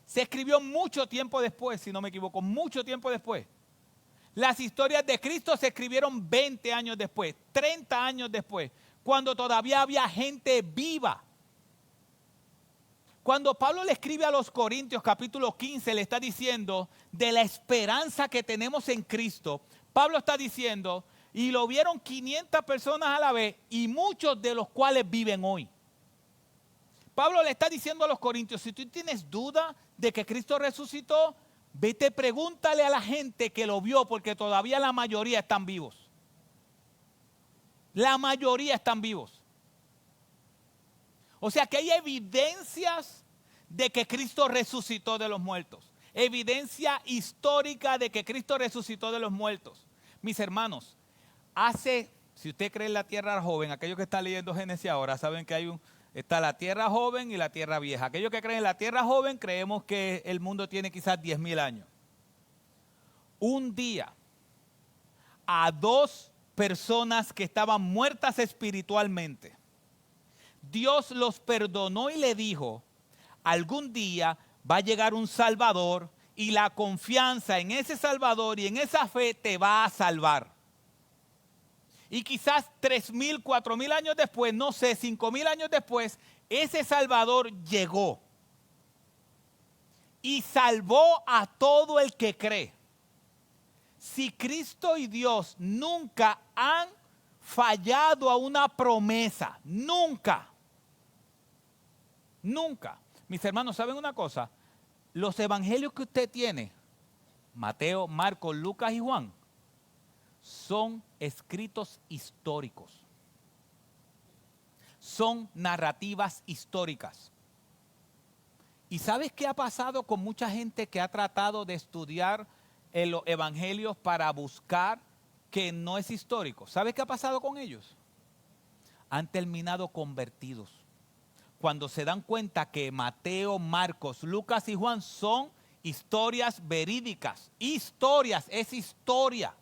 Speaker 1: Se escribió mucho tiempo después, si no me equivoco, mucho tiempo después. Las historias de Cristo se escribieron 20 años después, 30 años después, cuando todavía había gente viva. Cuando Pablo le escribe a los Corintios capítulo 15, le está diciendo de la esperanza que tenemos en Cristo. Pablo está diciendo, y lo vieron 500 personas a la vez, y muchos de los cuales viven hoy. Pablo le está diciendo a los Corintios, si tú tienes duda de que Cristo resucitó, vete, pregúntale a la gente que lo vio, porque todavía la mayoría están vivos. La mayoría están vivos. O sea que hay evidencias de que Cristo resucitó de los muertos. Evidencia histórica de que Cristo resucitó de los muertos. Mis hermanos, si usted cree en la tierra joven, aquellos que están leyendo Génesis ahora saben que está la tierra joven y la tierra vieja. Aquellos que creen en la tierra joven creemos que el mundo tiene quizás 10,000 años. Un día, a 2 personas que estaban muertas espiritualmente, Dios los perdonó y le dijo, algún día va a llegar un Salvador y la confianza en ese Salvador y en esa fe te va a salvar. Y quizás 3,000, 4,000 años después, no sé, 5,000 años después, ese Salvador llegó y salvó a todo el que cree. Si Cristo y Dios nunca han fallado a una promesa, nunca. Mis hermanos, ¿saben una cosa? Los evangelios que usted tiene, Mateo, Marcos, Lucas y Juan, son escritos históricos. Son narrativas históricas. ¿Y sabes qué ha pasado con mucha gente que ha tratado de estudiar los evangelios para buscar que no es histórico? ¿Sabes qué ha pasado con ellos? Han terminado convertidos. Cuando se dan cuenta que Mateo, Marcos, Lucas y Juan son historias verídicas. Historias, es historia.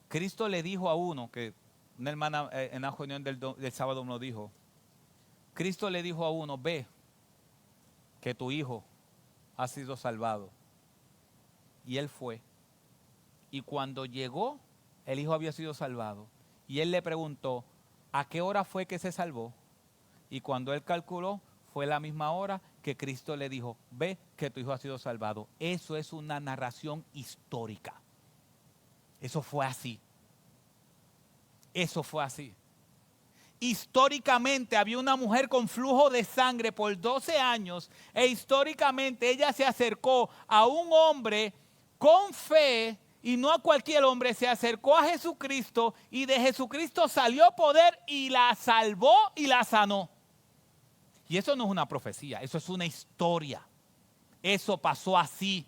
Speaker 1: Cristo le dijo a uno, que una hermana en la reunión del sábado nos dijo, Cristo le dijo a uno, ve que tu hijo ha sido salvado. Y él fue. Y cuando llegó, el hijo había sido salvado. Y él le preguntó, ¿a qué hora fue que se salvó? Y cuando él calculó, fue la misma hora que Cristo le dijo, ve que tu hijo ha sido salvado. Eso es una narración histórica. Eso fue así. Eso fue así. Históricamente había una mujer con flujo de sangre por 12 años e históricamente ella se acercó a un hombre con fe y no a cualquier hombre, se acercó a Jesucristo y de Jesucristo salió poder y la salvó y la sanó. Y eso no es una profecía, eso es una historia. Eso pasó así.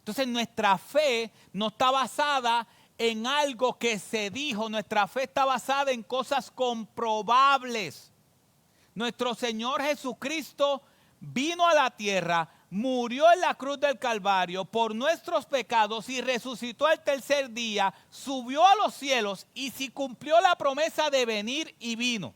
Speaker 1: Entonces nuestra fe no está basada en algo que se dijo, nuestra fe está basada en cosas comprobables. Nuestro Señor Jesucristo vino a la tierra, murió en la cruz del Calvario por nuestros pecados y resucitó al tercer día, subió a los cielos y si cumplió la promesa de venir y vino.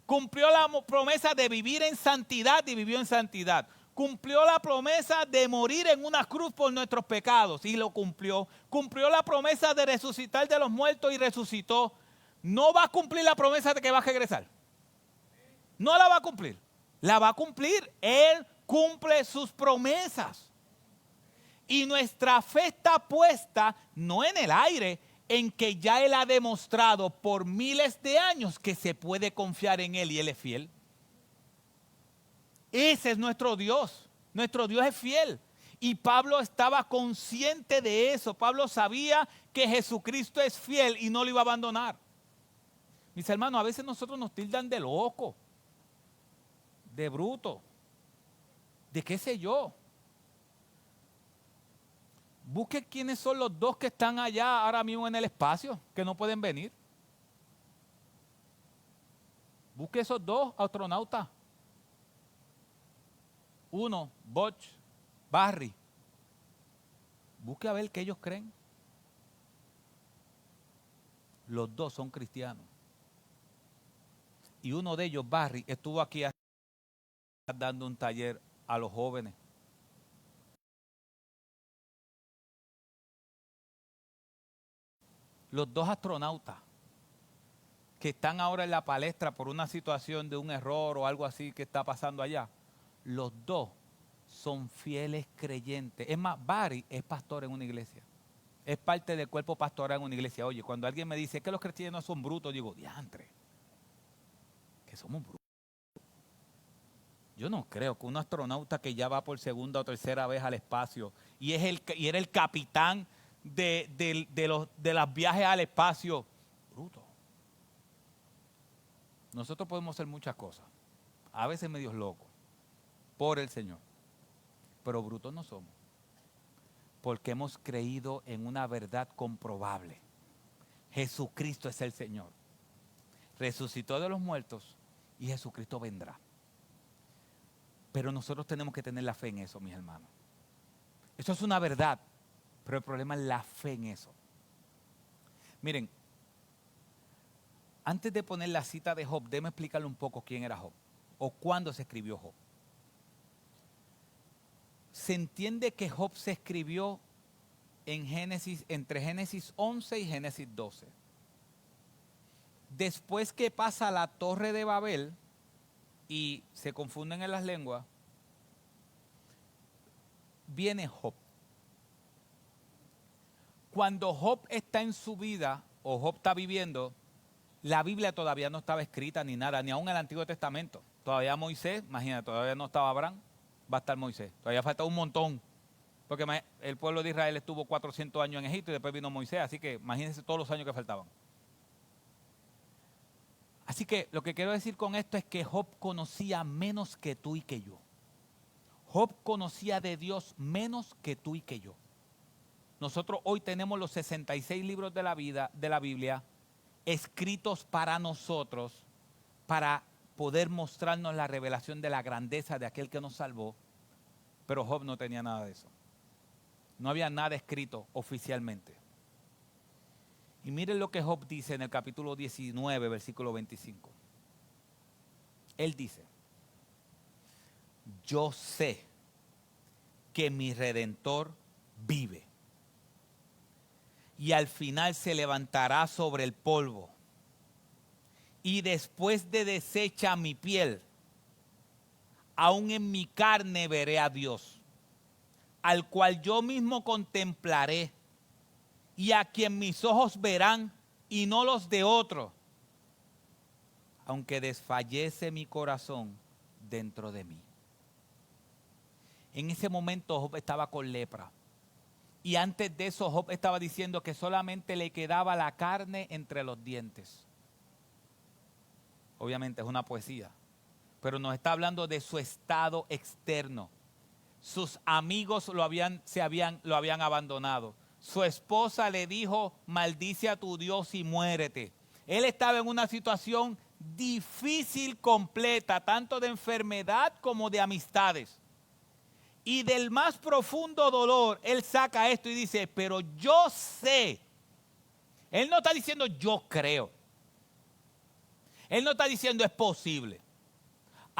Speaker 1: Cumplió la promesa de vivir en santidad y vivió en santidad. Cumplió la promesa de morir en una cruz por nuestros pecados y lo cumplió. Cumplió la promesa de resucitar de los muertos y resucitó. No va a cumplir la promesa de que va a regresar. No la va a cumplir. La va a cumplir. Él cumple sus promesas. Y nuestra fe está puesta no en el aire, en que ya Él ha demostrado por miles de años que se puede confiar en Él y Él es fiel. Ese es nuestro Dios. Nuestro Dios es fiel. Y Pablo estaba consciente de eso. Pablo sabía que Jesucristo es fiel y no lo iba a abandonar. Mis hermanos, a veces nosotros nos tildan de loco, de bruto, de qué sé yo. Busque quiénes son los dos que están allá ahora mismo en el espacio, que no pueden venir. Busque esos dos astronautas. Uno, Butch, Barry. Busque a ver qué ellos creen. Los dos son cristianos. Y uno de ellos, Barry, estuvo aquí dando un taller a los jóvenes. Los dos astronautas que están ahora en la palestra por una situación de un error o algo así que está pasando allá, los dos son fieles creyentes. Es más, Barry es pastor en una iglesia. Es parte del cuerpo pastoral en una iglesia. Oye, cuando alguien me dice que los cristianos son brutos, digo, diantre, que somos brutos. Yo no creo que un astronauta que ya va por segunda o tercera vez al espacio y era el capitán de los viajes al espacio, bruto. Nosotros podemos hacer muchas cosas, a veces medios locos, por el Señor, pero brutos no somos, porque hemos creído en una verdad comprobable. Jesucristo es el Señor, resucitó de los muertos y Jesucristo vendrá. Pero nosotros tenemos que tener la fe en eso, mis hermanos. Eso es una verdad, pero el problema es la fe en eso. Miren, antes de poner la cita de Job, déjame explicarle un poco quién era Job o cuándo se escribió Job. Se entiende que Job se escribió entre Génesis 11 y Génesis 12. Después que pasa la Torre de Babel y se confunden en las lenguas, viene Job. Cuando Job está en su vida o Job está viviendo, la Biblia todavía no estaba escrita ni nada, ni aún el Antiguo Testamento. Todavía Moisés, imagínate, todavía no estaba Abraham, va a estar Moisés. Todavía falta un montón, porque el pueblo de Israel estuvo 400 años en Egipto y después vino Moisés, así que imagínense todos los años que faltaban. Así que lo que quiero decir con esto es que Job conocía menos que tú y que yo. Job conocía de Dios menos que tú y que yo. Nosotros hoy tenemos los 66 libros de la Biblia escritos para nosotros, para poder mostrarnos la revelación de la grandeza de aquel que nos salvó, pero Job no tenía nada de eso. No había nada escrito oficialmente. Y miren lo que Job dice en el capítulo 19, versículo 25. Él dice, yo sé que mi Redentor vive y al final se levantará sobre el polvo y después de deshecha mi piel, aún en mi carne veré a Dios, al cual yo mismo contemplaré y a quien mis ojos verán y no los de otro, aunque desfallece mi corazón dentro de mí. En ese momento Job estaba con lepra. Y antes de eso Job estaba diciendo que solamente le quedaba la carne entre los dientes. Obviamente es una poesía, pero nos está hablando de su estado externo. sus amigos lo habían abandonado. Su esposa le dijo, maldice a tu Dios y muérete. Él estaba en una situación difícil completa, tanto de enfermedad como de amistades. Y del más profundo dolor, él saca esto y dice, pero yo sé. Él no está diciendo yo creo. Él no está diciendo es posible.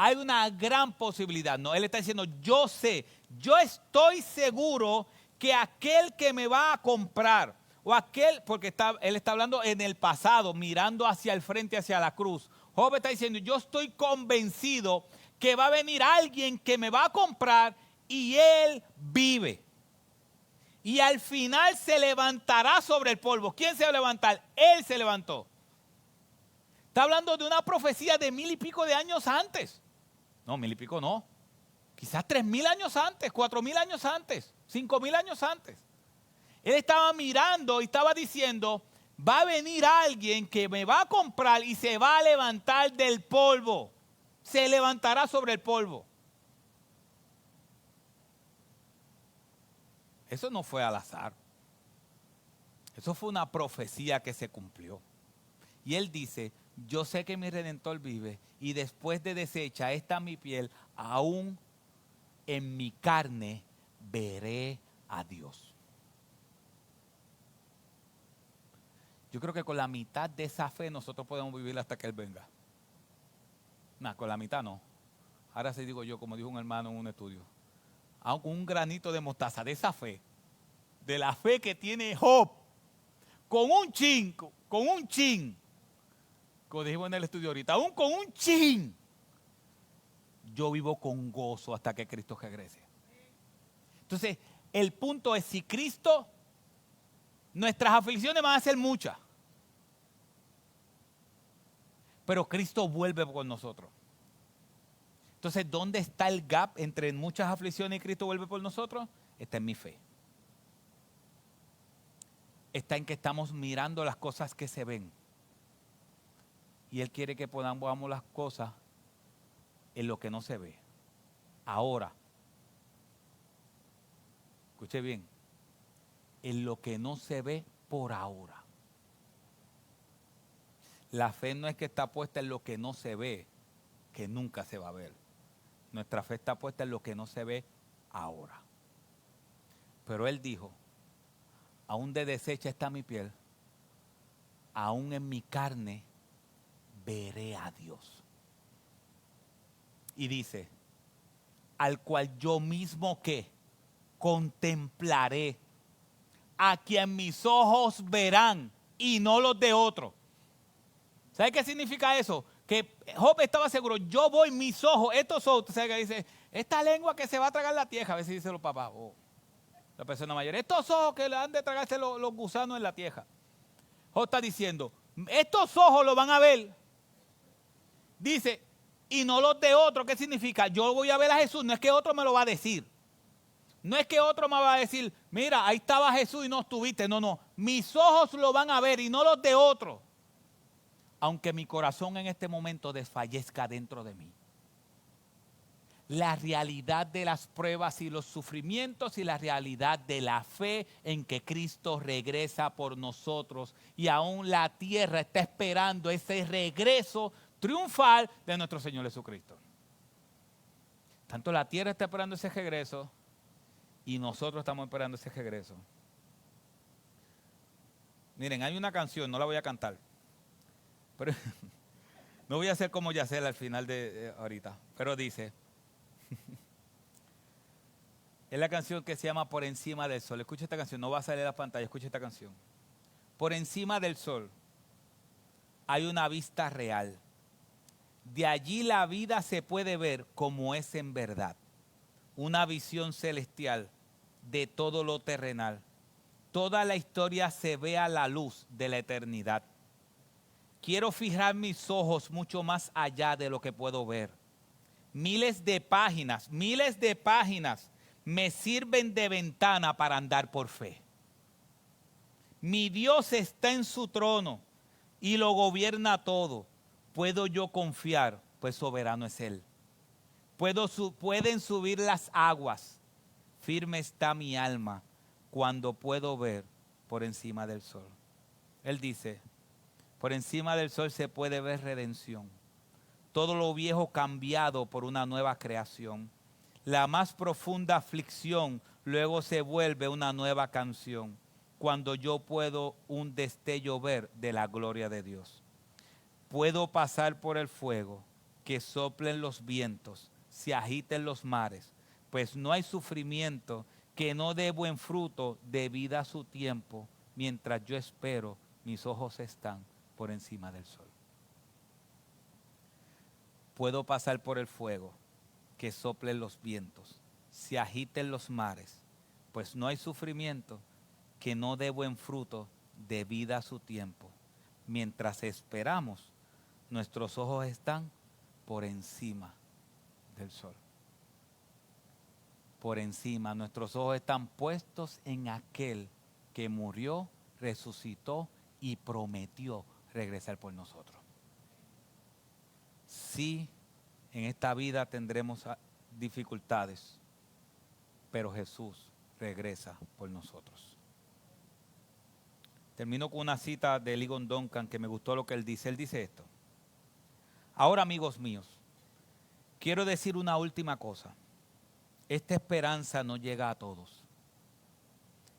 Speaker 1: Hay una gran posibilidad. No, él está diciendo yo sé. Yo estoy seguro que aquel que me va a comprar, o aquel, porque él está hablando en el pasado, mirando hacia el frente, hacia la cruz. Job está diciendo, yo estoy convencido que va a venir alguien que me va a comprar y él vive. Y al final se levantará sobre el polvo. ¿Quién se va a levantar? Él se levantó. Está hablando de una profecía de 1000 y pico de años antes. No, 1000 y pico no. Quizás 3000 años antes, 4000 años antes, 5000 años antes. Él estaba mirando y estaba diciendo, va a venir alguien que me va a comprar y se va a levantar del polvo. Se levantará sobre el polvo. Eso no fue al azar. Eso fue una profecía que se cumplió. Y él dice, yo sé que mi Redentor vive y después de deshecha esta mi piel, aún en mi carne veré a Dios. Yo creo que con la mitad de esa fe nosotros podemos vivir hasta que Él venga. No, con la mitad no. Ahora sí digo yo, como dijo un hermano en un estudio, aún con un granito de mostaza de esa fe, de la fe que tiene Job, con un chin, como dijimos en el estudio ahorita, aún con un chin, yo vivo con gozo hasta que Cristo regrese. Entonces, el punto es, si Cristo, nuestras aflicciones van a ser muchas, pero Cristo vuelve por nosotros. Entonces, ¿dónde está el gap entre muchas aflicciones y Cristo vuelve por nosotros? Está en mi fe. Está en que estamos mirando las cosas que se ven. Y Él quiere que podamos las cosas en lo que no se ve. Ahora, escuche bien, en lo que no se ve por ahora. La fe no es que está puesta en lo que no se ve, que nunca se va a ver. Nuestra fe está puesta en lo que no se ve ahora. Pero Él dijo, aún de deshecha está mi piel, aún en mi carne veré a Dios. Y dice, al cual yo mismo que contemplaré, a quien mis ojos verán y no los de otro. ¿Sabe qué significa eso? Que Job estaba seguro, yo voy, mis ojos, estos ojos, ¿sabe qué dice? Esta lengua que se va a tragar la tierra, a veces dicen los papás, la persona mayor, estos ojos que le han de tragarse los gusanos en la tierra. Job está diciendo, estos ojos lo van a ver, dice, y no los de otro. ¿Qué significa? Yo voy a ver a Jesús, no es que otro me lo va a decir. No es que otro me va a decir, mira, ahí estaba Jesús y no estuviste. No, mis ojos lo van a ver y no los de otro. Aunque mi corazón en este momento desfallezca dentro de mí. La realidad de las pruebas y los sufrimientos y la realidad de la fe en que Cristo regresa por nosotros. Y aún la tierra está esperando ese regreso triunfal de nuestro Señor Jesucristo. Tanto la tierra está esperando ese regreso y nosotros estamos esperando ese regreso. Miren, hay una canción, no la voy a cantar, pero no voy a hacer como Yacel al final de ahorita, pero dice, es la canción que se llama Por encima del sol. Escucha esta canción, no va a salir a la pantalla, escucha esta canción. Por encima del sol hay una vista real. De allí la vida se puede ver como es en verdad. Una visión celestial de todo lo terrenal. Toda la historia se ve a la luz de la eternidad. Quiero fijar mis ojos mucho más allá de lo que puedo ver. Miles de páginas me sirven de ventana para andar por fe. Mi Dios está en su trono y lo gobierna todo. Puedo yo confiar, pues soberano es Él. Pueden subir las aguas Firme está mi alma cuando puedo ver por encima del sol. Él dice, por encima del sol se puede ver redención. Todo lo viejo cambiado por una nueva creación. La más profunda aflicción luego se vuelve una nueva canción, cuando yo puedo un destello ver de la gloria de Dios. Puedo pasar por el fuego, que soplen los vientos, se agiten los mares, pues no hay sufrimiento que no dé buen fruto debido a su tiempo. Mientras yo espero, mis ojos están por encima del sol. Puedo pasar por el fuego, que soplen los vientos, se agiten los mares, pues no hay sufrimiento que no dé buen fruto debido a su tiempo. Mientras esperamos, nuestros ojos están por encima del sol. Por encima, nuestros ojos están puestos en aquel que murió, resucitó y prometió regresar por nosotros. Sí, en esta vida tendremos dificultades, pero Jesús regresa por nosotros. Termino con una cita de Ligon Duncan que me gustó lo que él dice. Él dice esto: ahora, amigos míos, quiero decir una última cosa. Esta esperanza no llega a todos.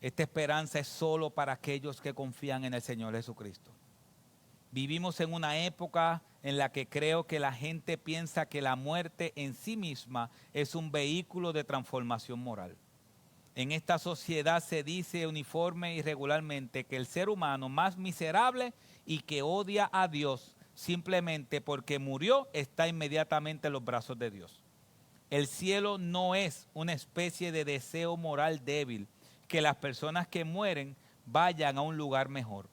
Speaker 1: Esta esperanza es solo para aquellos que confían en el Señor Jesucristo. Vivimos en una época en la que creo que la gente piensa que la muerte en sí misma es un vehículo de transformación moral. En esta sociedad se dice uniforme y regularmente que el ser humano más miserable y que odia a Dios simplemente porque murió está inmediatamente en los brazos de Dios. El cielo no es una especie de deseo moral débil que las personas que mueren vayan a un lugar mejor.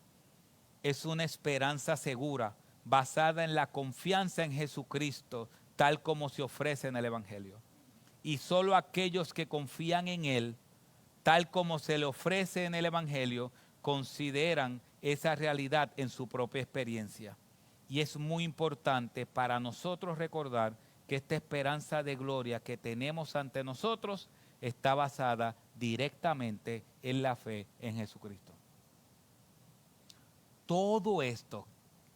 Speaker 1: Es una esperanza segura, basada en la confianza en Jesucristo, tal como se ofrece en el Evangelio. Y solo aquellos que confían en Él, tal como se le ofrece en el Evangelio, consideran esa realidad en su propia experiencia. Y es muy importante para nosotros recordar que esta esperanza de gloria que tenemos ante nosotros está basada directamente en la fe en Jesucristo. Todo esto,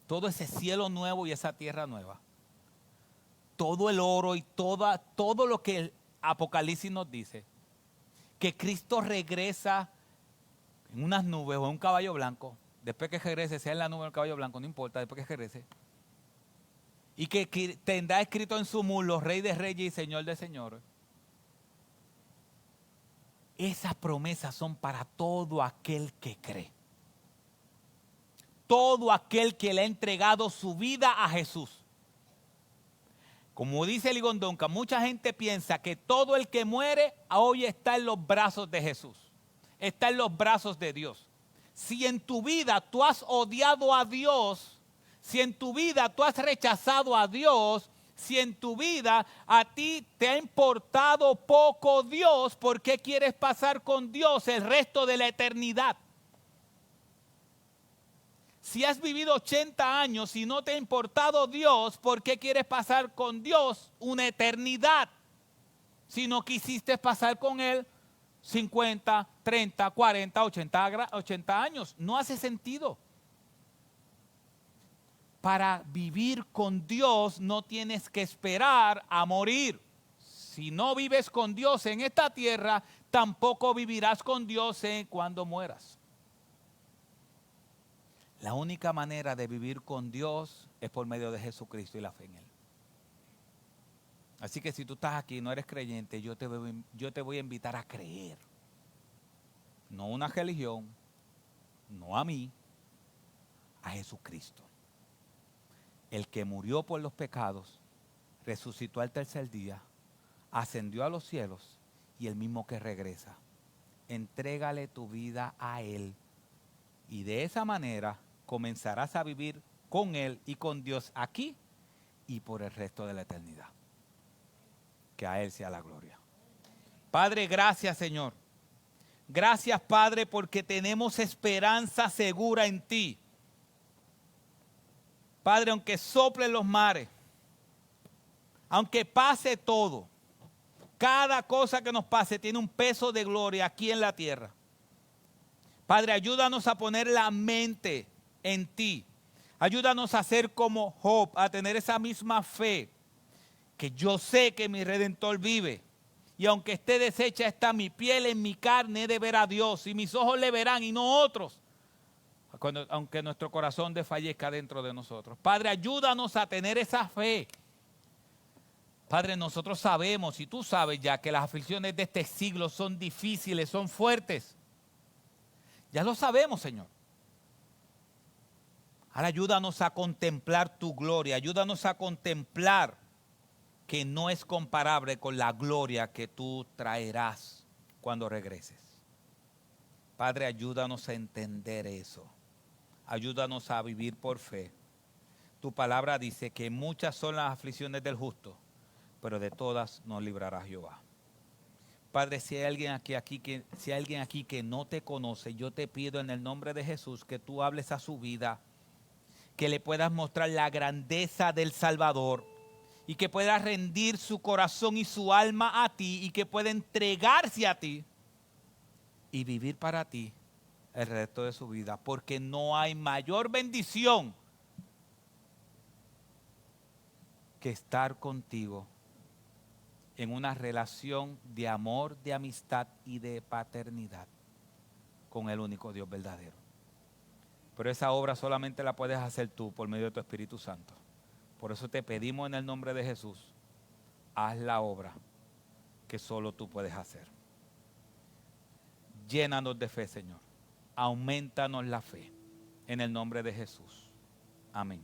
Speaker 1: todo ese cielo nuevo y esa tierra nueva, todo el oro y todo lo que el Apocalipsis nos dice, que Cristo regresa en unas nubes o en un caballo blanco, después que regrese, sea en la nube o en el caballo blanco, no importa, después que regrese, y que tendrá escrito en su muslo Rey de Reyes y Señor de Señores. Esas promesas son para todo aquel que cree. Todo aquel que le ha entregado su vida a Jesús. Como dice Ligon Duncan, mucha gente piensa que todo el que muere hoy está en los brazos de Jesús. Está en los brazos de Dios. Si en tu vida tú has odiado a Dios, si en tu vida tú has rechazado a Dios, si en tu vida a ti te ha importado poco Dios, ¿por qué quieres pasar con Dios el resto de la eternidad? Si has vivido 80 años y no te ha importado Dios, ¿por qué quieres pasar con Dios una eternidad? Si no quisiste pasar con Él 50, 30, 40, 80 años. No hace sentido. Para vivir con Dios no tienes que esperar a morir. Si no vives con Dios en esta tierra, tampoco vivirás con Dios cuando mueras. La única manera de vivir con Dios es por medio de Jesucristo y la fe en Él. Así que si tú estás aquí y no eres creyente, yo te voy a invitar a creer. No a una religión, no a mí, a Jesucristo. El que murió por los pecados, resucitó al tercer día, ascendió a los cielos y el mismo que regresa. Entrégale tu vida a Él y de esa manera comenzarás a vivir con Él y con Dios aquí y por el resto de la eternidad. Que a Él sea la gloria. Padre, gracias, Señor. Gracias, Padre, porque tenemos esperanza segura en ti. Padre, aunque soplen los mares, aunque pase todo, Cada cosa que nos pase tiene un peso de gloria aquí en la tierra. Padre, ayúdanos a poner la mente en ti. Ayúdanos a ser como Job, a tener esa misma fe, que yo sé que mi Redentor vive. Y aunque esté deshecha está mi piel, en mi carne he de ver a Dios, y mis ojos le verán y no otros, aunque nuestro corazón desfallezca dentro de nosotros. Padre, ayúdanos a tener esa fe. Padre, nosotros sabemos, y tú sabes ya, que las aflicciones de este siglo son difíciles, son fuertes. Ya lo sabemos, Señor. Ahora ayúdanos a contemplar tu gloria, ayúdanos a contemplar que no es comparable con la gloria que tú traerás cuando regreses. Padre, ayúdanos a entender eso. Ayúdanos a vivir por fe. Tu palabra dice que muchas son las aflicciones del justo, pero de todas nos librará Jehová. Padre, si hay alguien aquí que no te conoce, yo te pido en el nombre de Jesús que tú hables a su vida, que le puedas mostrar la grandeza del Salvador y que pueda rendir su corazón y su alma a ti y que pueda entregarse a ti y vivir para ti el resto de su vida, porque no hay mayor bendición que estar contigo en una relación de amor, de amistad y de paternidad con el único Dios verdadero. Pero esa obra solamente la puedes hacer tú por medio de tu Espíritu Santo. Por eso te pedimos en el nombre de Jesús, haz la obra que solo tú puedes hacer. Llénanos de fe, Señor. Aumentanos la fe. En el nombre de Jesús. Amén.